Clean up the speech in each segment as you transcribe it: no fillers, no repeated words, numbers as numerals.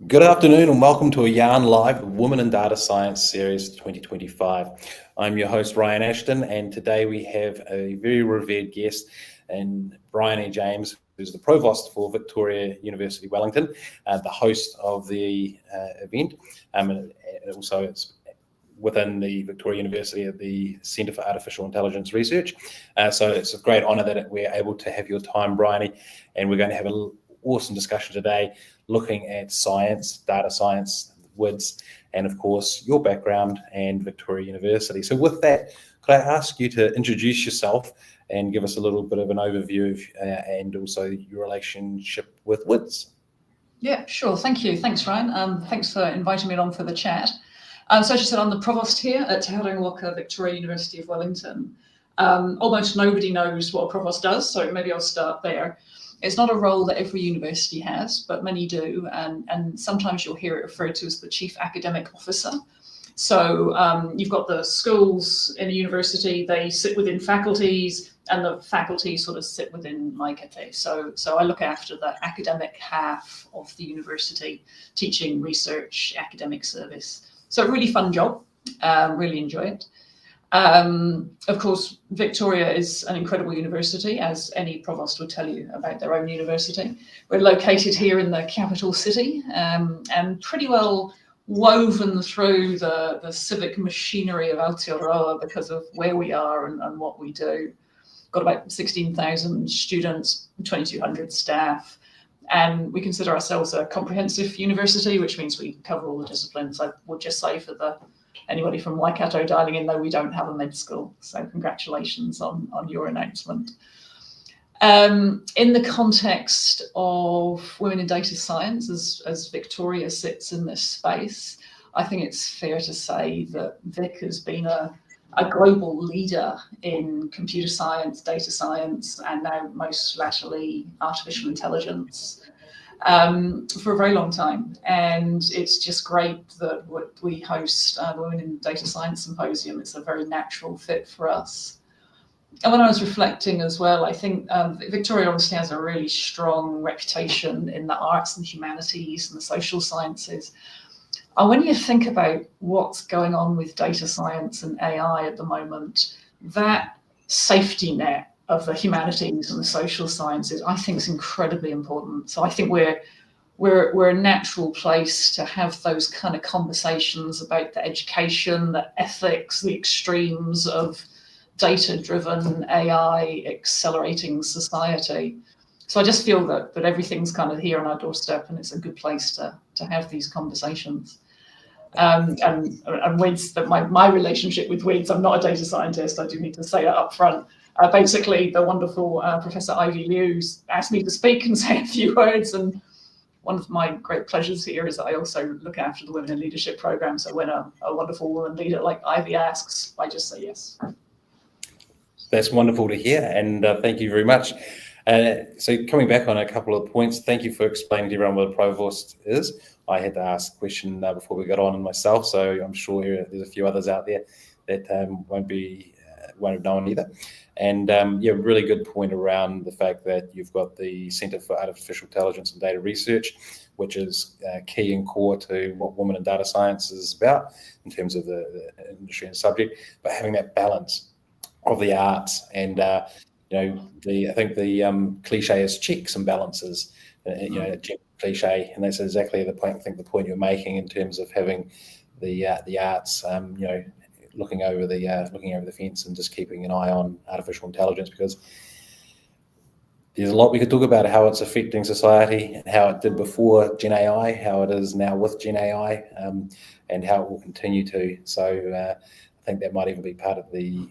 Good afternoon and welcome to a Yarn Live Women in Data Science Series 2025. I'm your host Ryan Ashton, and today we have a very revered guest, and Bryony J, who's the Provost for Victoria University Wellington, the host of the event, and also it's within the Victoria University at the Centre for Artificial Intelligence Research. So it's a great honour that we're able to have your time, Bryony, and we're going to have an awesome discussion today looking at science, data science, WiDS, and of course your background and Victoria University. So with that, could I ask you to introduce yourself and give us a little bit of an overview of, and also your relationship with WiDS? Yeah, sure. Thank you. Thanks, Ryan. Thanks for inviting me along for the chat. So as you said, I'm the Provost here at Te Haringawaka, Victoria University of Wellington. Almost nobody knows what a Provost does, so maybe I'll start there. It's not a role that every university has, but many do, and sometimes you'll hear it referred to as the Chief Academic Officer. So you've got the schools in a university, they sit within faculties, and the faculty sort of sit within my kete. So I look after the academic half of the university, teaching, research, academic service. So a really fun job, really enjoy it. Of course, Victoria is an incredible university, as any provost would tell you about their own university. We're located here in the capital city, and pretty well woven through the civic machinery of Aotearoa because of where we are and what we do. Got about 16,000 students, 2,200 staff, and we consider ourselves a comprehensive university, which means we cover all the disciplines. I would just say for anybody from Waikato dialing in, though, we don't have a med school, so congratulations on your announcement. In the context of women in data science, as Victoria sits in this space, I think it's fair to say that Vic has been a global leader in computer science, data science, and now most latterly artificial intelligence for a very long time. And it's just great that we host the Women in Data Science Symposium. It's a very natural fit for us. And when I was reflecting as well, I think Victoria obviously has a really strong reputation in the arts and humanities and the social sciences. And when you think about what's going on with data science and AI at the moment, that safety net of the humanities and the social sciences, I think is incredibly important. So I think we're a natural place to have those kind of conversations about the education, the ethics, the extremes of data-driven AI accelerating society. So I just feel that everything's kind of here on our doorstep, and it's a good place to have these conversations. And WiDS, that my relationship with WiDS, I'm not a data scientist, I do need to say that up front. Basically, the wonderful Professor Ivy Liu asked me to speak and say a few words, and one of my great pleasures here is that I also look after the Women in Leadership program. So when a wonderful woman leader like Ivy asks, I just say yes. That's wonderful to hear, and thank you very much. So coming back on a couple of points, thank you for explaining to everyone what a provost is. I had to ask a question before we got on myself, so I'm sure there's a few others out there that won't have known either. And yeah, really good point around the fact that you've got the Centre for Artificial Intelligence and Data Research, which is key and core to what Women in Data Science is about in terms of the industry and subject, but having that balance of the arts and I think the cliche is checks and balances, cliche, and that's exactly the point. I think the point you're making in terms of having the arts, looking over the fence and just keeping an eye on artificial intelligence, because there's a lot we could talk about how it's affecting society and how it did before Gen AI, how it is now with Gen AI, and how it will continue to. So I think that might even be part of the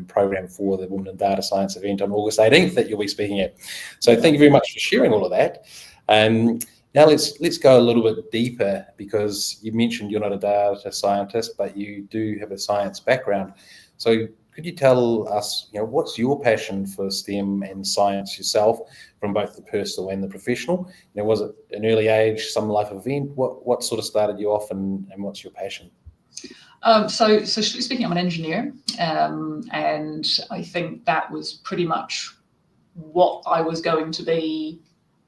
program for the Women in Data Science event on August 18th that you'll be speaking at. So thank you very much for sharing all of that. Now let's go a little bit deeper, because you mentioned you're not a data scientist, but you do have a science background. So could you tell us, what's your passion for STEM and science yourself, from both the personal and the professional? Was it an early age, some life event? What sort of started you off, and what's your passion? So speaking, I'm an engineer, and I think that was pretty much what I was going to be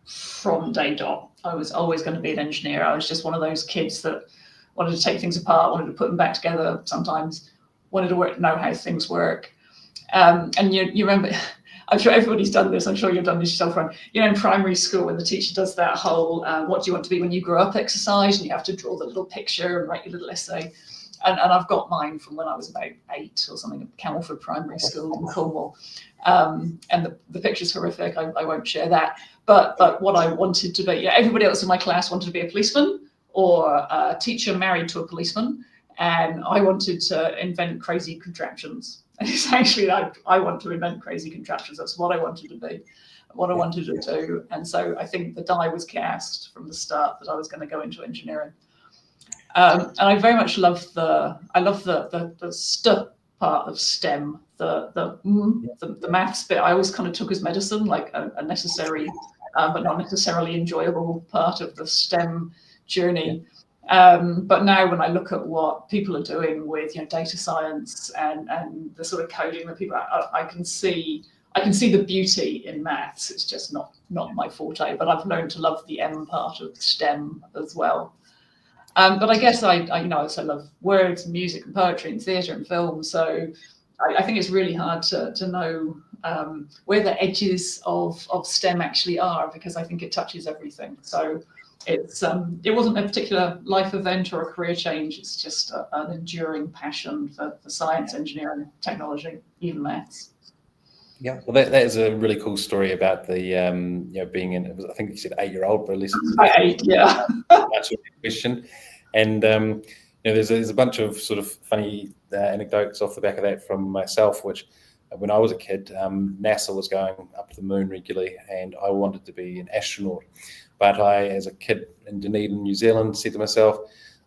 from day dot. I was always going to be an engineer. I was just one of those kids that wanted to take things apart, wanted to put them back together sometimes, wanted to know how things work. And you remember, I'm sure everybody's done this, I'm sure you've done this yourself, Ron. You know, in primary school, when the teacher does that whole what do you want to be when you grow up exercise, and you have to draw the little picture and write your little essay. And I've got mine from when I was about 8 or something at Camelford Primary School in Cornwall. And the picture's horrific, I won't share that. But what I wanted to be, yeah, everybody else in my class wanted to be a policeman or a teacher married to a policeman. And I wanted to invent crazy contraptions. And it's actually, I want to invent crazy contraptions. That's what I wanted to be, what I wanted to do. And so I think the die was cast from the start that I was going to go into engineering. And I very much love the st part of STEM, the maths bit. I always kind of took as medicine, like a necessary, but not necessarily enjoyable part of the STEM journey. But now when I look at what people are doing with, you know, data science and the sort of coding that people, I can see the beauty in maths. It's just not my forte, but I've learned to love the M part of STEM as well. But I guess I also love words, music, and poetry, and theatre and film. So I think it's really hard to know where the edges of STEM actually are, because I think it touches everything. So it wasn't a particular life event or a career change. It's just an enduring passion for science, engineering, technology, even maths. Yeah, well, that is a really cool story about the being in. It was, I think you said 8-year-old, but at least it's 8, yeah. That's a question. And there's a bunch of sort of funny anecdotes off the back of that from myself, which when I was a kid, NASA was going up to the moon regularly, and I wanted to be an astronaut. But I, as a kid in Dunedin, New Zealand, said to myself,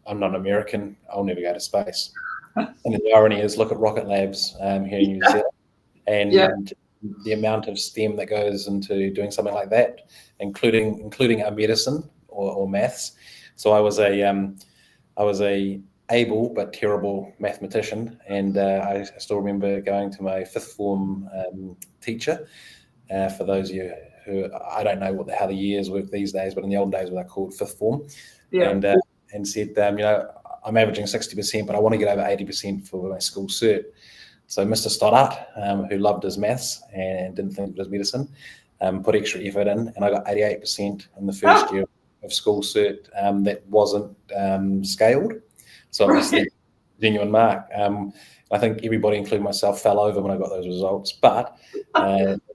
I'm not American, I'll never go to space. And the irony is, look at rocket labs here in New Zealand, and the amount of STEM that goes into doing something like that, including our medicine or maths. So I was a able but terrible mathematician, and I still remember going to my 5th form teacher. For those of you who, I don't know how the years work these days, but in the old days, what they called 5th form, and said, I'm averaging 60%, but I want to get over 80% for my school cert. So Mr. Stoddart, who loved his maths and didn't think it was medicine, put extra effort in, and I got 88% in the first year of school cert. That wasn't scaled, so obviously genuine mark. I think everybody, including myself, fell over when I got those results. But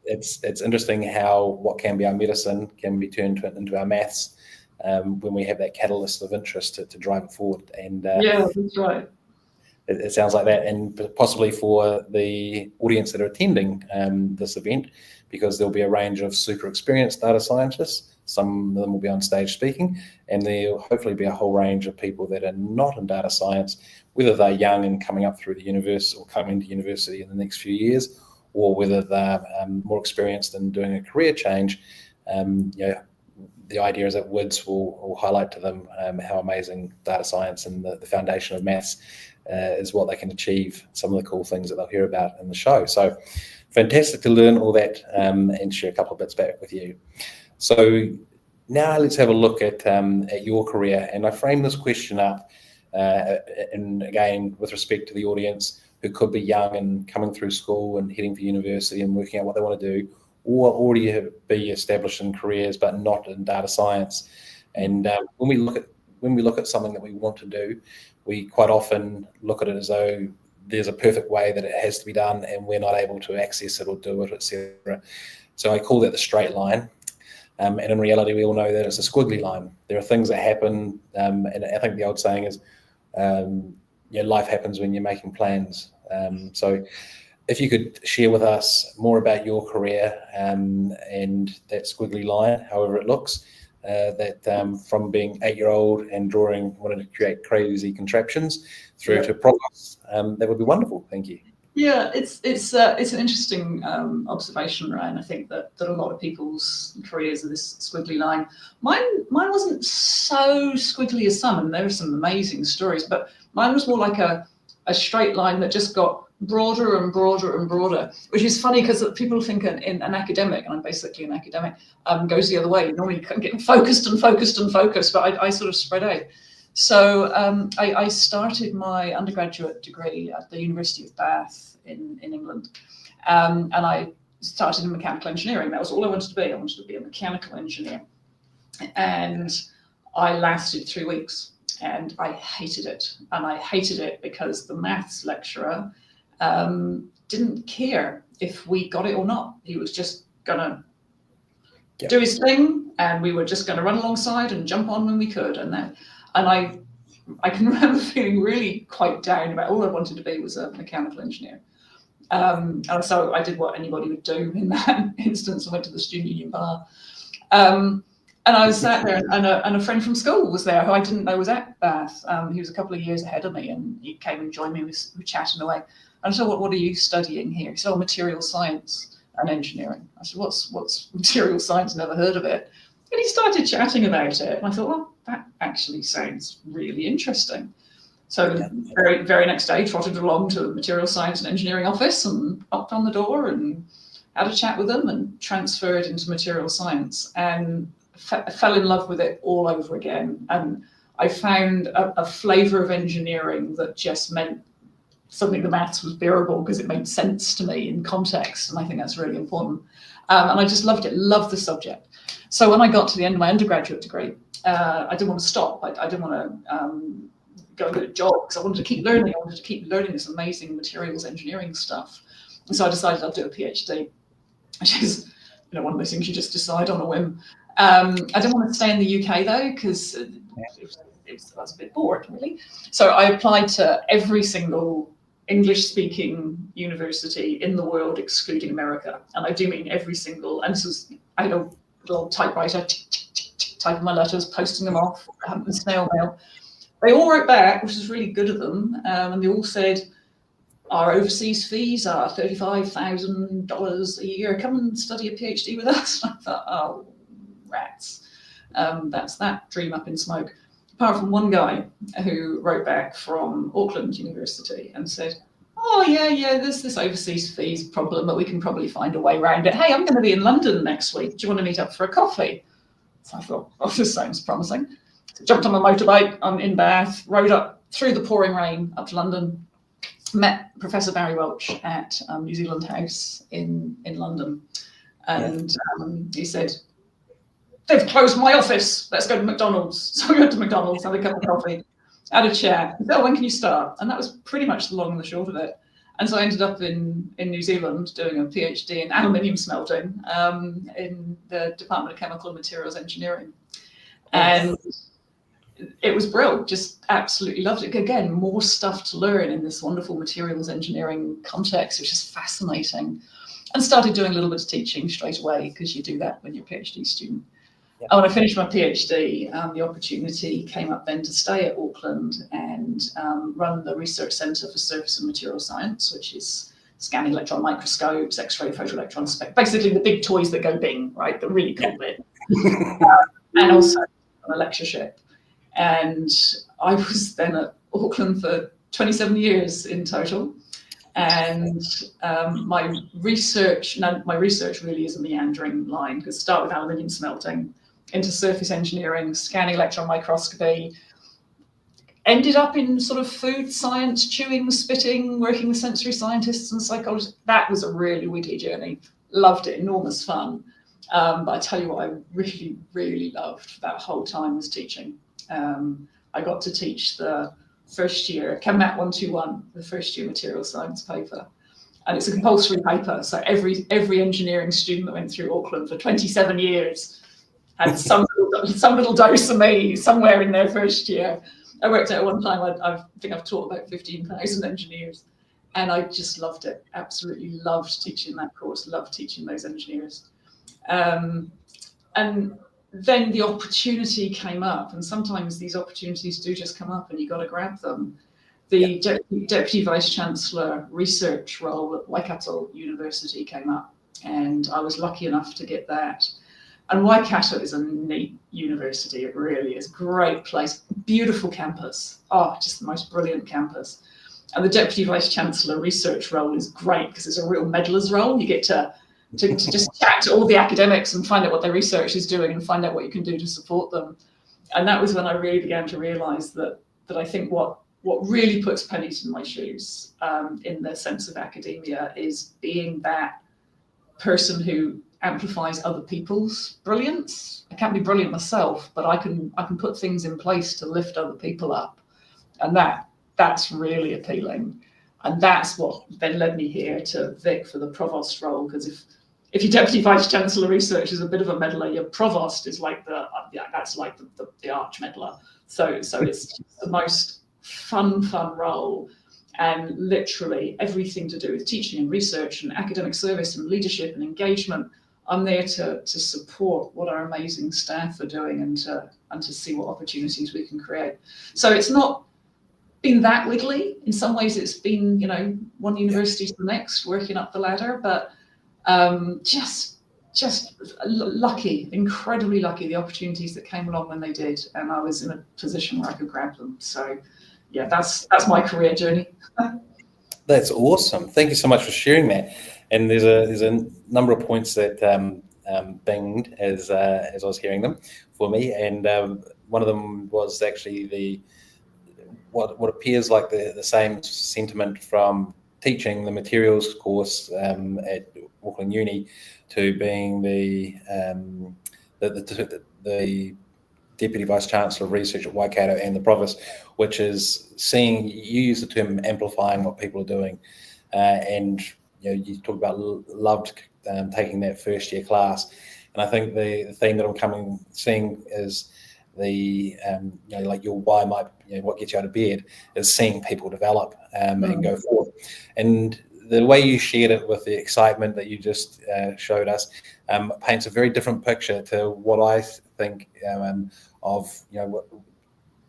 it's interesting how what can be our medicine can be turned into our maths when we have that catalyst of interest to drive it forward. And yeah, that's right. It sounds like that, and possibly for the audience that are attending this event, because there'll be a range of super experienced data scientists. Some of them will be on stage speaking, and there'll hopefully be a whole range of people that are not in data science, whether they're young and coming up through the universe or coming to university in the next few years, or whether they're more experienced in doing a career change. The idea is that WiDS will highlight to them how amazing data science and the foundation of maths is what they can achieve, some of the cool things that they'll hear about in the show. So fantastic to learn all that and share a couple of bits back with you. So now let's have a look at your career. And I frame this question up, and again, with respect to the audience who could be young and coming through school and heading for university and working out what they want to do, or already be established in careers but not in data science. And when we look at something that we want to do, we quite often look at it as though there's a perfect way that it has to be done and we're not able to access it or do it, etc. So I call that the straight line. And in reality, we all know that it's a squiggly line. There are things that happen, and I think the old saying is, life happens when you're making plans. So if you could share with us more about your career and that squiggly line, however it looks, from being 8-year-old and wanting to create crazy contraptions through to Provost, that would be wonderful. Thank you. Yeah, it's an interesting observation, Ryan. I think that a lot of people's careers are this squiggly line. Mine wasn't so squiggly as some, and there are some amazing stories, but mine was more like a a straight line that just got broader and broader and broader, which is funny because people think in an academic, and I'm basically an academic, goes the other way. You normally get focused and focused and focused, but I sort of spread out. So I started my undergraduate degree at the University of Bath in England, and I started in mechanical engineering. That was all I wanted to be. I wanted to be a mechanical engineer. And I lasted 3 weeks and I hated it. And I hated it because the maths lecturer didn't care if we got it or not. He was just gonna do his thing, and we were just gonna run alongside and jump on when we could. And I can remember feeling really quite down about all I wanted to be was a mechanical engineer. And so I did what anybody would do in that instance. I went to the student union bar. And I was sat there, and a friend from school was there who I didn't know was at Bath. He was a couple of years ahead of me, and he came and joined me. We were chatting away. And I said, what are you studying here? He said, oh, material science and engineering. I said, what's material science? Never heard of it. And he started chatting about it. And I thought, well, that actually sounds really interesting. So the very next day, trotted along to the material science and engineering office and knocked on the door and had a chat with them and transferred into material science, and fell in love with it all over again. And I found a flavour of engineering that just meant suddenly the maths was bearable because it made sense to me in context. And I think that's really important. And I just loved it, loved the subject. So when I got to the end of my undergraduate degree, I didn't want to stop. I didn't want to go and get a job because I wanted to keep learning. I wanted to keep learning this amazing materials engineering stuff. And so I decided I'd do a PhD, which is one of those things you just decide on a whim. I didn't want to stay in the UK though, because I was a bit bored really. So I applied to every single English-speaking university in the world, excluding America. And I do mean every single, and this was, I had a little typewriter, typing my letters, posting them off, snail mail. They all wrote back, which is really good of them, and they all said, our overseas fees are $35,000 a year. Come and study a PhD with us. I thought, oh, rats. That's that dream up in smoke. Apart from one guy who wrote back from Auckland University and said, oh, yeah, there's this overseas fees problem, but we can probably find a way around it. Hey, I'm going to be in London next week. Do you want to meet up for a coffee? So I thought, oh, this sounds promising. So jumped on my motorbike, I'm in Bath, rode up through the pouring rain up to London, met Professor Barry Welch at New Zealand House in London. And he said, they've closed my office. Let's go to McDonald's. So we went to McDonald's, had a cup of coffee, had a chat. He said, oh, when can you start? And that was pretty much the long and the short of it. And so I ended up in New Zealand doing a PhD in aluminium smelting in the Department of Chemical and Materials Engineering. And it was brilliant, just absolutely loved it. Again, more stuff to learn in this wonderful materials engineering context, which is fascinating. And started doing a little bit of teaching straight away, because you do that when you're a PhD student. And when I finished my PhD, the opportunity came up then to stay at Auckland and run the Research Centre for Surface and Material Science, which is scanning electron microscopes, X-ray, photoelectron spec, basically the big toys that go bing, right? The really cool bit. And also on a lectureship. And I was then at Auckland for 27 years in total. And my research really is a meandering line, because start with aluminium smelting, into surface engineering, scanning electron microscopy, ended up in sort of food science, chewing, spitting, working with sensory scientists and psychologists. That was a really wiggly journey. Loved it, enormous fun. But I tell you what, I really, really loved that whole time was teaching. I got to teach the first year, ChemMat 121, the first year material science paper. And it's a compulsory paper. So every engineering student that went through Auckland for 27 years had some little dose of me somewhere in their first year. I worked out at one time, I think I've taught about 15,000 engineers. And I just loved it. Absolutely loved teaching that course, loved teaching those engineers. And then the opportunity came up, and sometimes these opportunities do just come up and you've got to grab them. The Deputy Vice Chancellor research role at Waikato University came up, and I was lucky enough to get that. And Waikato is a neat university, it really is. Great place, beautiful campus. Oh, just the most brilliant campus. And the Deputy Vice-Chancellor research role is great because it's a real meddler's role. You get to just chat to all the academics and find out what their research is doing and find out what you can do to support them. And that was when I really began to realise that I think what really puts pennies in my shoes in the sense of academia is being that person who amplifies other people's brilliance. I can't be brilliant myself, but I can put things in place to lift other people up, and that's really appealing. And that's what then led me here to Vic for the provost role, because if your deputy vice chancellor research is a bit of a meddler, your provost is like the arch meddler. So it's the most fun role, and literally everything to do with teaching and research and academic service and leadership and engagement. I'm there to support what our amazing staff are doing and to see what opportunities we can create. So it's not been that wiggly. In some ways it's been, one university to the next, working up the ladder, but just lucky, incredibly lucky, the opportunities that came along when they did, and I was in a position where I could grab them. So yeah, that's my career journey. That's awesome. Thank you so much for sharing that. And there's a number of points that binged as I was hearing them for me, and one of them was actually what appears like the same sentiment from teaching the materials course at Auckland Uni to being the Deputy Vice Chancellor of Research at Waikato and the Provost, which is seeing, you use the term amplifying what people are doing, and you talk about loved taking that first year class, and I think the theme that I'm seeing is like your why might, what gets you out of bed is seeing people develop and go forward. And the way you shared it with the excitement that you just showed us paints a very different picture to what I think of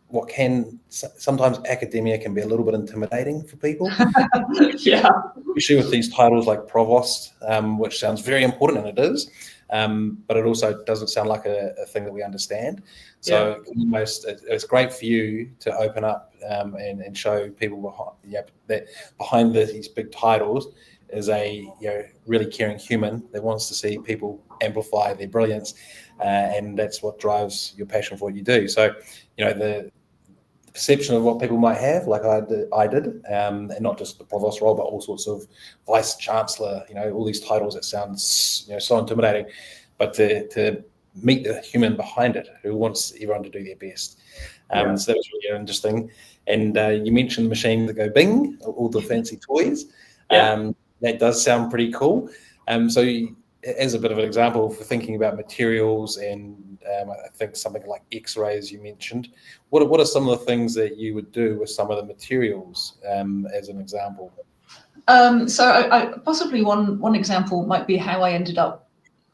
what can sometimes academia can be a little bit intimidating for people. Yeah, especially with these titles like provost, which sounds very important, and it is, but it also doesn't sound like a thing that we understand. So it's great for you to open up and show people that behind these big titles is a really caring human that wants to see people amplify their brilliance, and that's what drives your passion for what you do. So the perception of what people might have, like I did, and not just the provost role, but all sorts of vice chancellor, all these titles that sound so intimidating, but to meet the human behind it who wants everyone to do their best. So that was really interesting. And you mentioned machines that go bing, all the fancy toys. That does sound pretty cool. So as a bit of an example for thinking about materials and I think something like X-rays you mentioned, what are some of the things that you would do with some of the materials as an example? So I possibly one example might be how I ended up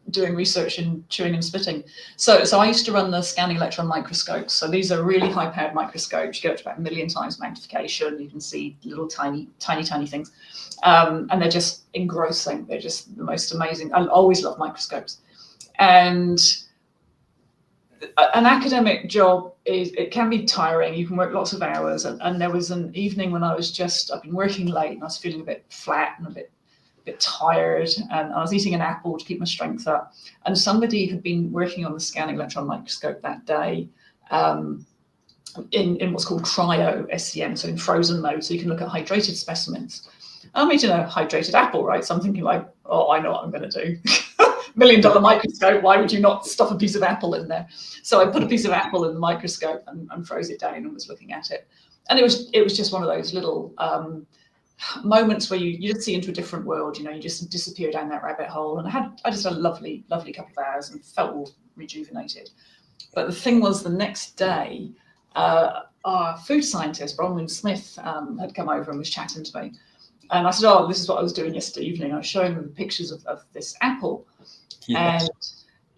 doing research in chewing and spitting. So I used to run the scanning electron microscopes. So these are really high powered microscopes. You get up to about 1 million times magnification. You can see little tiny things. And they're just engrossing. They're just the most amazing. I always love microscopes. And an academic job it can be tiring. You can work lots of hours. And there was an evening when I've been working late and I was feeling a bit flat and a bit tired, and I was eating an apple to keep my strength up, and somebody had been working on the scanning electron microscope that day in what's called cryo SEM, so in frozen mode, so you can look at hydrated specimens. I'm eating a hydrated apple, right? So I'm thinking like, oh, I know what I'm going to do. $1 million microscope, why would you not stuff a piece of apple in there? So I put a piece of apple in the microscope and froze it down and was looking at it, and it was just one of those little moments where you just see into a different world. You just disappear down that rabbit hole, and I just had a lovely couple of hours and felt all rejuvenated. But the thing was, the next day our food scientist Bronwyn Smith had come over and was chatting to me, and I said, oh, this is what I was doing yesterday evening. I was showing them pictures of this apple. And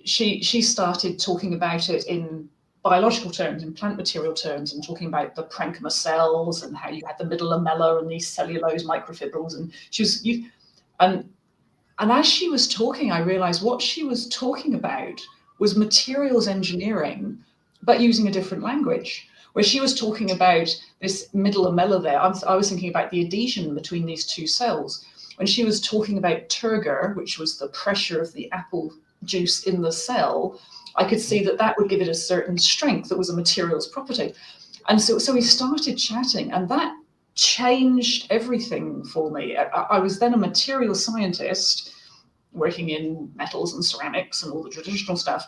she started talking about it in biological terms, in plant material terms, and talking about the parenchyma cells and how you had the middle lamella and these cellulose microfibrils. And and as she was talking, I realized what she was talking about was materials engineering but using a different language. Where she was talking about this middle lamella there, I was thinking about the adhesion between these two cells. When she was talking about turgor, which was the pressure of the apple juice in the cell, I could see that that would give it a certain strength that was a materials property. And so we started chatting, and that changed everything for me. I was then a material scientist working in metals and ceramics and all the traditional stuff.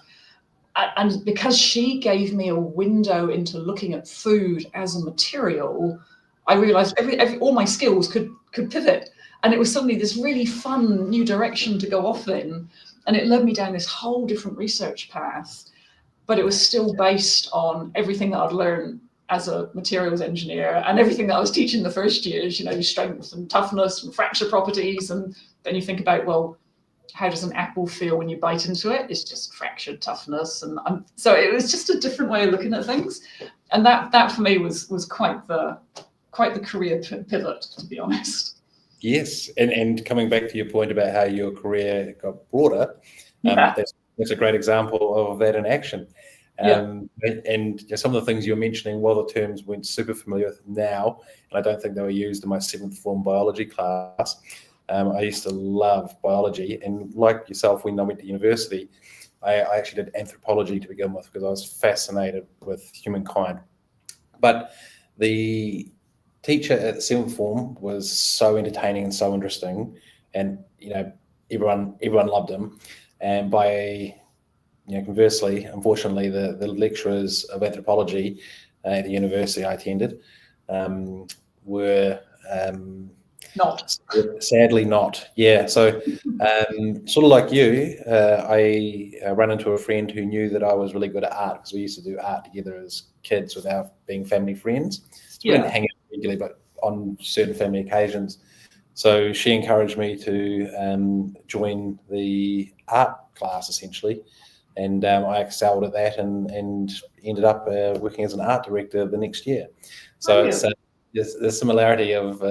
And because she gave me a window into looking at food as a material, I realized all my skills could pivot. And it was suddenly this really fun new direction to go off in. And it led me down this whole different research path. But it was still based on everything that I'd learned as a materials engineer and everything that I was teaching the first years, strength and toughness and fracture properties. And then you think about, well, how does an apple feel when you bite into it? It's just fractured toughness. And so it was just a different way of looking at things. And that for me was quite the career pivot, to be honest. Yes, and coming back to your point about how your career got broader, that's a great example of that in action. And some of the things you're mentioning, while the terms weren't super familiar with now, and I don't think they were used in my 7th form biology class, I used to love biology, and like yourself, when I went to university, I actually did anthropology to begin with because I was fascinated with humankind. But the teacher at the 7th form was so entertaining and so interesting, and everyone loved him. And conversely, unfortunately, the lecturers of anthropology at the university I attended were not. Sadly not. Yeah. So sort of like you, I ran into a friend who knew that I was really good at art because we used to do art together as kids without being family friends. So we didn't hang out regularly, but on certain family occasions. So she encouraged me to join the art class essentially. And I excelled at that and ended up working as an art director the next year. So it's the similarity of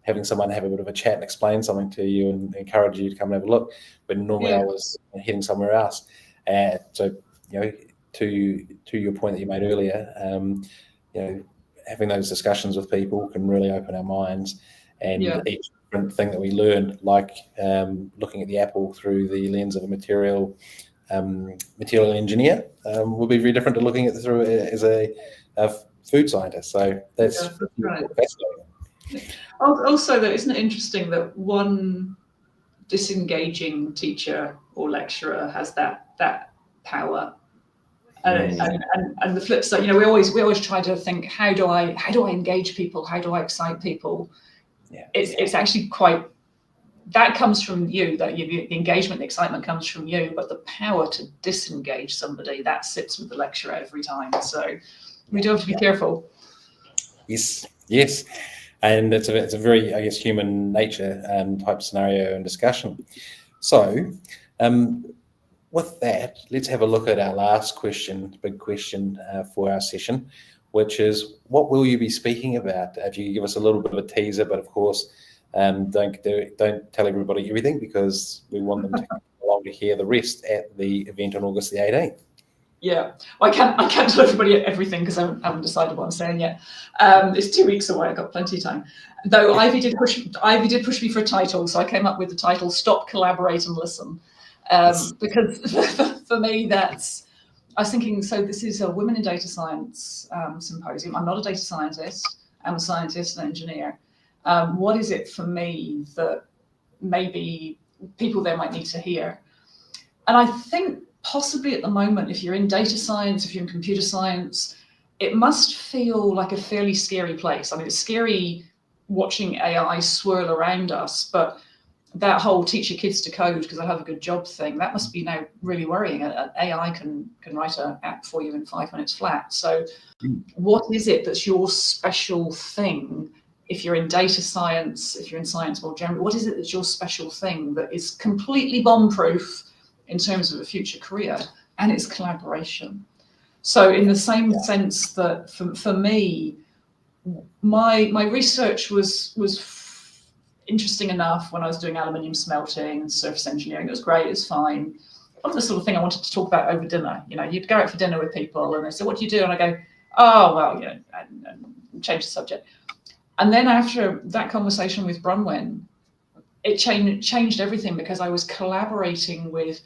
having someone have a bit of a chat and explain something to you and encourage you to come and have a look, but normally I was heading somewhere else. So to your point that you made earlier, having those discussions with people can really open our minds, and each different thing that we learn, like looking at the apple through the lens of a material engineer, will be very different to looking at it through as a food scientist. So that's right. fascinating. Also, though, isn't it interesting that one disengaging teacher or lecturer has that power? And the flip side, we always try to think, how do I engage people? How do I excite people? Yeah. It's actually quite, that comes from you, that the engagement, the excitement comes from you, but the power to disengage somebody, that sits with the lecturer every time. So we do have to be careful. Yes. And it's a very, I guess, human nature type scenario and discussion. So with that, let's have a look at our last question, big question for our session, which is, what will you be speaking about? If you could give us a little bit of a teaser, but of course, don't tell everybody everything, because we want them to come along to hear the rest at the event on August the 18th. Yeah, well, I can't tell everybody everything because I haven't decided what I'm saying yet. It's 2 weeks away. I've got plenty of time. Though Ivy did push me for a title, so I came up with the title "Stop, Collaborate, and Listen," because for me I was thinking. So this is a Women in Data Science symposium. I'm not a data scientist. I'm a scientist and engineer. What is it for me that maybe people there might need to hear? And I think possibly at the moment, if you're in data science, if you're in computer science, it must feel like a fairly scary place. I mean, it's scary watching AI swirl around us, but that whole teach your kids to code because I have a good job thing, that must be now really worrying. AI can write an app for you in 5 minutes flat. So what is it that's your special thing? If you're in data science, if you're in science more generally, what is it that's your special thing that is completely bomb-proof in terms of a future career? And it's collaboration. So in the same sense that for me, my research was interesting enough when I was doing aluminium smelting and surface engineering. It was great, it was fine. the sort of thing I wanted to talk about over dinner. You know, you'd go out for dinner with people and they say, what do you do? And I go, oh, well, you know, and change the subject. And then after that conversation with Bronwyn, it changed everything, because I was collaborating with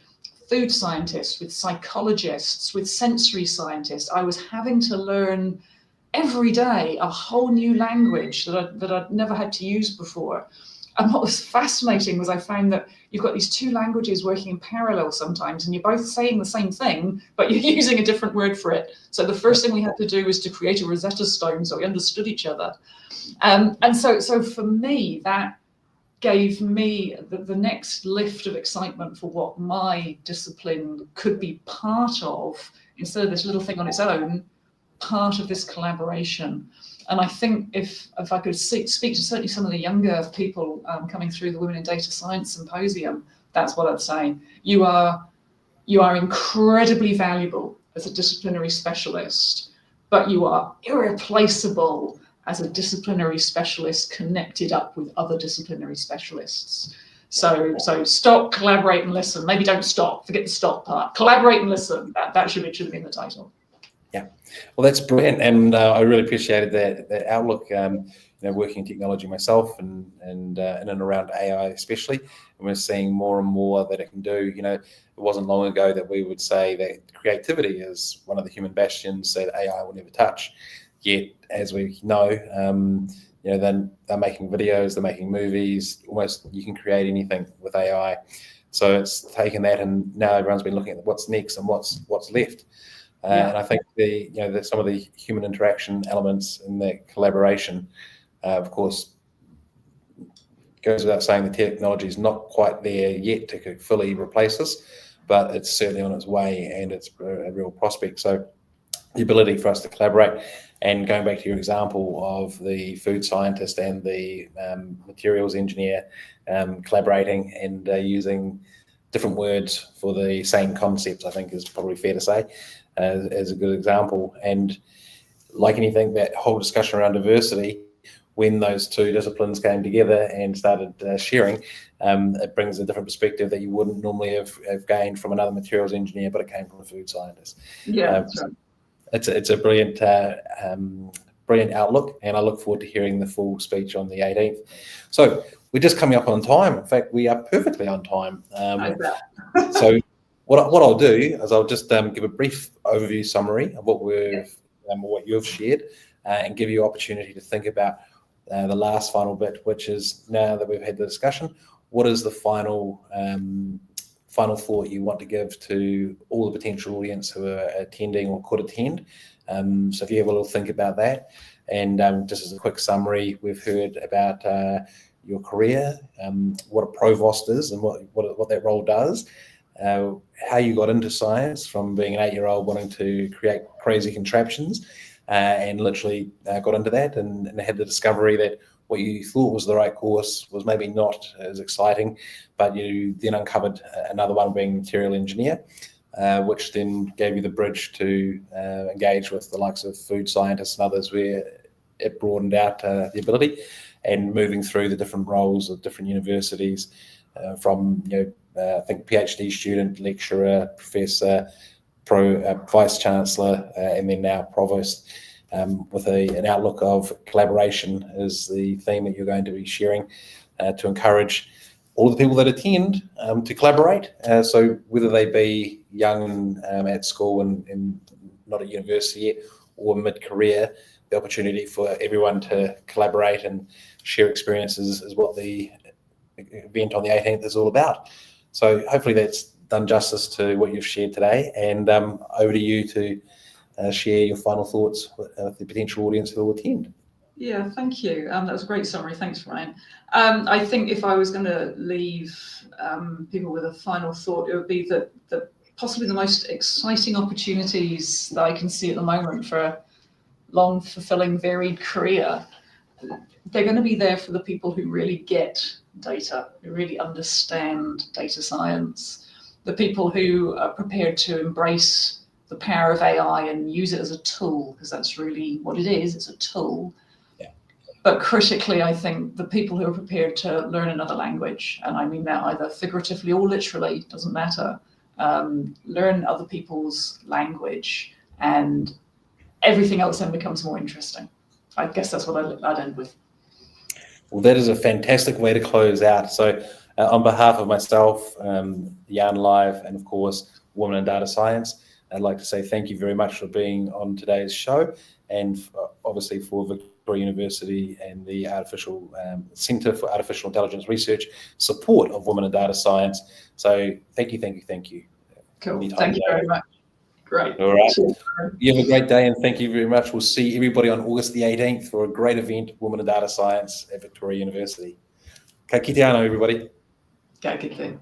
food scientists, with psychologists, with sensory scientists. I was having to learn every day a whole new language that I'd never had to use before. And what was fascinating was I found that you've got these two languages working in parallel sometimes, and you're both saying the same thing, but you're using a different word for it. So the first thing we had to do was to create a Rosetta Stone so we understood each other. And so for me, that gave me the next lift of excitement for what my discipline could be part of, instead of this little thing on its own, part of this collaboration. And I think if I could speak to certainly some of the younger people coming through the Women in Data Science Symposium, that's what I'd say. You are incredibly valuable as a disciplinary specialist, but you are irreplaceable as a disciplinary specialist connected up with other disciplinary specialists. So stop, collaborate, and listen. Maybe don't stop, forget the stop part. Collaborate and listen. That should be in the title. Yeah, well, that's brilliant, and I really appreciated that outlook. You know, working in technology myself, and in and around AI especially, and we're seeing more and more that it can do. You know, it wasn't long ago that we would say that creativity is one of the human bastions that AI will never touch. Yet, as we know, you know, then they're making videos, they're making movies. Almost you can create anything with AI. So it's taken that, and now everyone's been looking at what's next and what's left. And I think some of the human interaction elements in that collaboration, of course, goes without saying the technology is not quite there yet to fully replace us, but it's certainly on its way, and it's a real prospect. So the ability for us to collaborate, and going back to your example of the food scientist and the materials engineer collaborating and using different words for the same concepts, I think is probably fair to say, as a good example. And like anything, that whole discussion around diversity, when those two disciplines came together and started sharing, it brings a different perspective that you wouldn't normally have gained from another materials engineer, but it came from a food scientist. Yeah, that's right. It's a brilliant brilliant outlook, and I look forward to hearing the full speech on the 18th. So we're just coming up on time. In fact, we are perfectly on time. So what I'll do is I'll just give a brief overview summary of what you've shared, and give you opportunity to think about the last final bit, which is, now that we've had the discussion, what is the final thought you want to give to all the potential audience who are attending or could attend. So if you have a little think about that, and just as a quick summary, we've heard about your career, what a provost is and what that role does, how you got into science from being an 8-year-old wanting to create crazy contraptions, and literally got into that and had the discovery that what you thought was the right course was maybe not as exciting, but you then uncovered another one, being material engineer, which then gave you the bridge to engage with the likes of food scientists and others, where it broadened out the ability, and moving through the different roles of different universities, from I think PhD student, lecturer, professor, vice chancellor, and then now provost, with an outlook of collaboration is the theme that you're going to be sharing, to encourage all the people that attend to collaborate. So whether they be young at school and not at university yet, or mid-career, the opportunity for everyone to collaborate and share experiences is what the event on the 18th is all about. So hopefully that's done justice to what you've shared today, and over to you to share your final thoughts with the potential audience who will attend. Yeah, thank you. That was a great summary. Thanks, Ryan. I think if I was going to leave people with a final thought, it would be that possibly the most exciting opportunities that I can see at the moment for a long, fulfilling, varied career, they're going to be there for the people who really get data, who really understand data science, the people who are prepared to embrace the power of AI and use it as a tool, because that's really what it is. It's a tool. Yeah. But critically, I think the people who are prepared to learn another language, and I mean that either figuratively or literally, doesn't matter, learn other people's language, and everything else then becomes more interesting. I guess that's what I'd end with. Well, that is a fantastic way to close out. So on behalf of myself, Yarn Live, and of course, Women in Data Science, I'd like to say thank you very much for being on today's show, and obviously for Victoria University and the Centre for Artificial Intelligence Research support of Women in Data Science. So thank you, thank you, thank you. Cool. Thank you very much. Great. All right. You have a great day, and thank you very much. We'll see everybody on August the 18th for a great event, Women in Data Science at Victoria University. Ka kite anō, everybody. Ka kite.